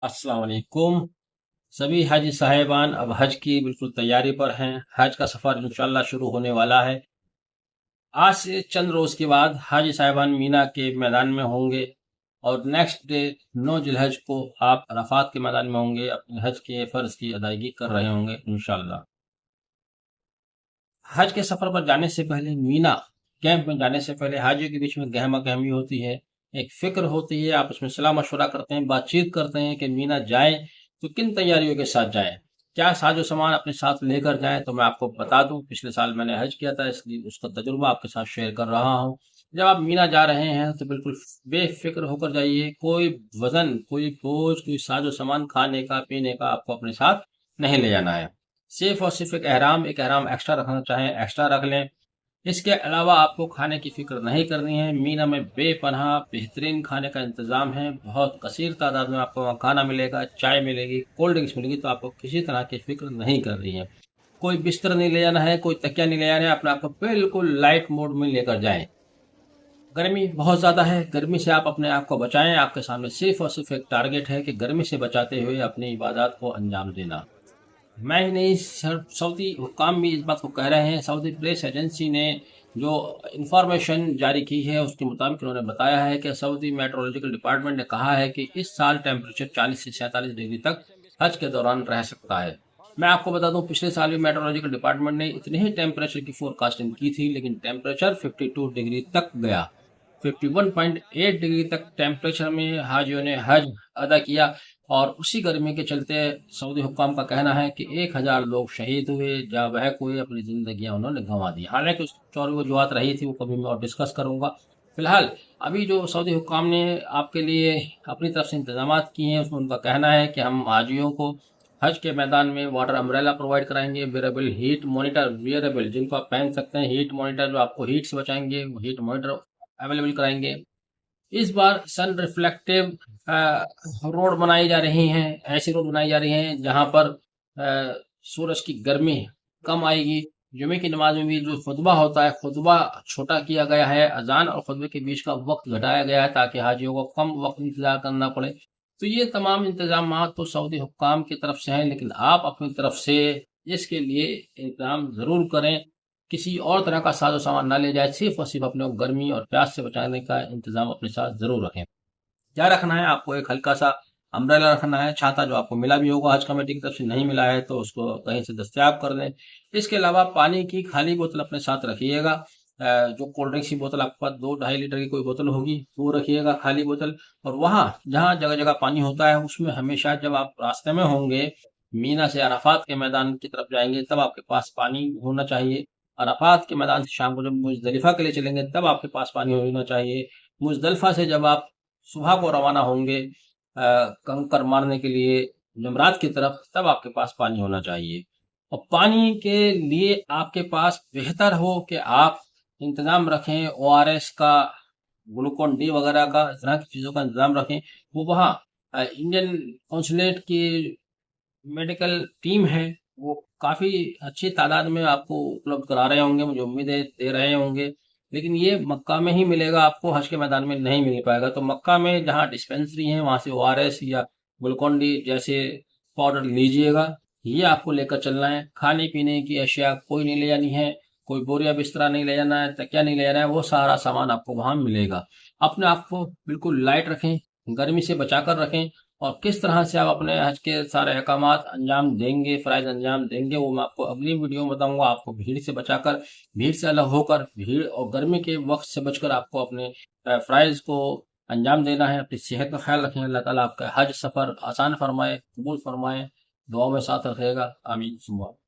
السلام علیکم۔ سبھی حاجی صاحبان اب حج کی بالکل تیاری پر ہیں۔ حج کا سفر انشاءاللہ شروع ہونے والا ہے۔ آج سے چند روز کے بعد حاجی صاحبان مینا کے میدان میں ہوں گے اور نیکسٹ ڈے 9 ذی الحج کو آپ عرفات کے میدان میں ہوں گے، اپنے حج کے فرض کی ادائیگی کر رہے ہوں گے انشاءاللہ۔ حج کے سفر پر جانے سے پہلے مینا کیمپ میں جانے سے پہلے حاجیوں کے بیچ میں گہما گہمی ہوتی ہے، ایک فکر ہوتی ہے، آپ اس میں صلاح مشورہ کرتے ہیں، بات چیت کرتے ہیں کہ مینا جائیں تو کن تیاریوں کے ساتھ جائیں، کیا ساز و سامان اپنے ساتھ لے کر جائیں۔ تو میں آپ کو بتا دوں، پچھلے سال میں نے حج کیا تھا، اس لیے اس کا تجربہ آپ کے ساتھ شیئر کر رہا ہوں۔ جب آپ مینا جا رہے ہیں تو بالکل بے فکر ہو کر جائیے، کوئی وزن، کوئی بوجھ، کوئی ساز و سامان کھانے کا پینے کا آپ کو اپنے ساتھ نہیں لے جانا ہے۔ صرف اور صرف ایک احرام ایکسٹرا رکھنا چاہیں ایکسٹرا رکھ لیں۔ اس کے علاوہ آپ کو کھانے کی فکر نہیں کرنی ہے۔ مینا میں بے پناہ بہترین کھانے کا انتظام ہے، بہت کثیر تعداد میں آپ کو وہاں کھانا ملے گا، چائے ملے گی، کولڈ ڈرنکس ملے گی، تو آپ کو کسی طرح کی فکر نہیں کرنی ہے۔ کوئی بستر نہیں لے جانا ہے، کوئی تکیہ نہیں لے جانا ہے، اپنے آپ کو بالکل لائٹ موڈ میں لے کر جائیں۔ گرمی بہت زیادہ ہے، گرمی سے آپ اپنے آپ کو بچائیں۔ آپ کے سامنے صرف اور صرف ایک ٹارگٹ ہے کہ گرمی سے بچاتے ہوئے اپنی عبادات کو انجام دینا۔ میں ہی نہیں، سعودی حکام بھی اس بات کو کہہ رہے ہیں۔ سعودی پریس ایجنسی نے جو انفارمیشن جاری کی ہے اس کے مطابق انہوں نے بتایا ہے کہ سعودی میٹرولوجیکل ڈپارٹمنٹ نے کہا ہے کہ اس سال ٹیمپریچر 40 سے 47 ڈگری تک حج کے دوران رہ سکتا ہے۔ میں آپ کو بتا دوں، پچھلے سال بھی میٹرولوجیکل ڈپارٹمنٹ نے اتنے ہی ٹیمپریچر کی فور کاسٹنگ کی تھی، لیکن ٹیمپریچر 52 ڈگری تک گیا۔ 51.8 ڈگری تک ٹیمپریچر میں حاجیوں نے حج ادا کیا، اور اسی گرمی کے چلتے سعودی حکام کا کہنا ہے کہ 1000 لوگ شہید ہوئے، جاں بحق ہوئے، اپنی زندگیاں انہوں نے گنوا دی۔ حالانکہ اس چوری وجوہات رہی تھی، وہ کبھی میں اور ڈسکس کروں گا۔ فی الحال ابھی جو سعودی حکام نے آپ کے لیے اپنی طرف سے انتظامات کیے ہیں، اس میں ان کا کہنا ہے کہ ہم حاجیوں کو حج کے میدان میں واٹر امبریلا پرووائڈ کرائیں گے، ویئربل ہیٹ مانیٹر، ویئربل جن کو آپ پہن سکتے ہیں، ہیٹ مانیٹر جو آپ کو ہیٹ سے بچائیں گے، وہ ہیٹ مانیٹر اویلیبل کرائیں گے۔ اس بار سن ریفلیکٹیو روڈ بنائی جا رہی ہیں، ایسی روڈ بنائی جا رہی ہیں جہاں پر سورج کی گرمی کم آئے گی۔ جمعے کی نماز میں بھی جو خطبہ ہوتا ہے، خطبہ چھوٹا کیا گیا ہے، اذان اور خطبے کے بیچ کا وقت گھٹایا گیا ہے تاکہ حاجیوں کو کم وقت انتظار کرنا پڑے۔ تو یہ تمام انتظامات تو سعودی حکام کی طرف سے ہیں، لیکن آپ اپنی طرف سے اس کے لیے انتظام ضرور کریں۔ کسی اور طرح کا ساز و سامان نہ لے جائے، صرف اور صرف اپنے کو گرمی اور پیاس سے بچانے کا انتظام اپنے ساتھ ضرور رکھیں۔ کیا رکھنا ہے آپ کو؟ ایک ہلکا سا امبریلا رکھنا ہے، چھاتا جو آپ کو ملا بھی ہوگا حج کمیٹی کی طرف سے، نہیں ملا ہے تو اس کو کہیں سے دستیاب کر لیں۔ اس کے علاوہ پانی کی خالی بوتل اپنے ساتھ رکھیے گا، جو کولڈ ڈرنکس کی بوتل آپ کے پاس 2-2.5 لیٹر کی کوئی بوتل ہوگی وہ رکھیے گا، خالی بوتل۔ اور وہاں جہاں جگہ جگہ پانی ہوتا ہے اس میں ہمیشہ جب آپ راستے میں ہوں گے، مینا سے عرفات کے میدان کی طرف جائیں گے، تب آپ کے پاس پانی ہونا چاہیے۔ عرفات کے میدان سے شام کو جب مزدلفہ کے لیے چلیں گے تب آپ کے پاس پانی ہونا چاہیے۔ مزدلفہ سے جب آپ صبح کو روانہ ہوں گے کنکر مارنے کے لیے جمرات کی طرف، تب آپ کے پاس پانی ہونا چاہیے۔ اور پانی کے لیے آپ کے پاس بہتر ہو کہ آپ انتظام رکھیں او آر ایس کا، گلوکون ڈی وغیرہ کا، اس طرح کی چیزوں کا انتظام رکھیں۔ وہ وہاں انڈین قونصلیٹ کی میڈیکل ٹیم ہے، وہ کافی اچھی تعداد میں آپ کو اپلبدھ کرا رہے ہوں گے، مجھے امید ہے دے رہے ہوں گے، لیکن یہ مکہ میں ہی ملے گا آپ کو، حج کے میدان میں نہیں مل پائے گا۔ تو مکہ میں جہاں ڈسپینسری ہیں وہاں سے او آر ایس یا گلوکون ڈی جیسے پاؤڈر لیجئے گا، یہ آپ کو لے کر چلنا ہے۔ کھانے پینے کی اشیاء کوئی نہیں لے جانی ہے، کوئی بوریا بسترا نہیں لے جانا ہے، تکیہ نہیں لے جانا ہے، وہ سارا سامان آپ کو وہاں ملے گا۔ اپنے آپ کو بالکل لائٹ رکھیں، گرمی سے بچا کر رکھیں، اور کس طرح سے آپ اپنے حج کے سارے احکامات انجام دیں گے، فرائض انجام دیں گے، وہ میں آپ کو اگلی ویڈیو میں بتاؤں گا۔ آپ کو بھیڑ سے بچا کر، بھیڑ سے الگ ہو کر، بھیڑ اور گرمی کے وقت سے بچ کر آپ کو اپنے فرائض کو انجام دینا ہے۔ اپنی صحت کا خیال رکھیں، اللہ تعالیٰ آپ کا حج سفر آسان فرمائے، قبول فرمائے، دعاؤں میں ساتھ رکھے گا، آمین ثم آمین۔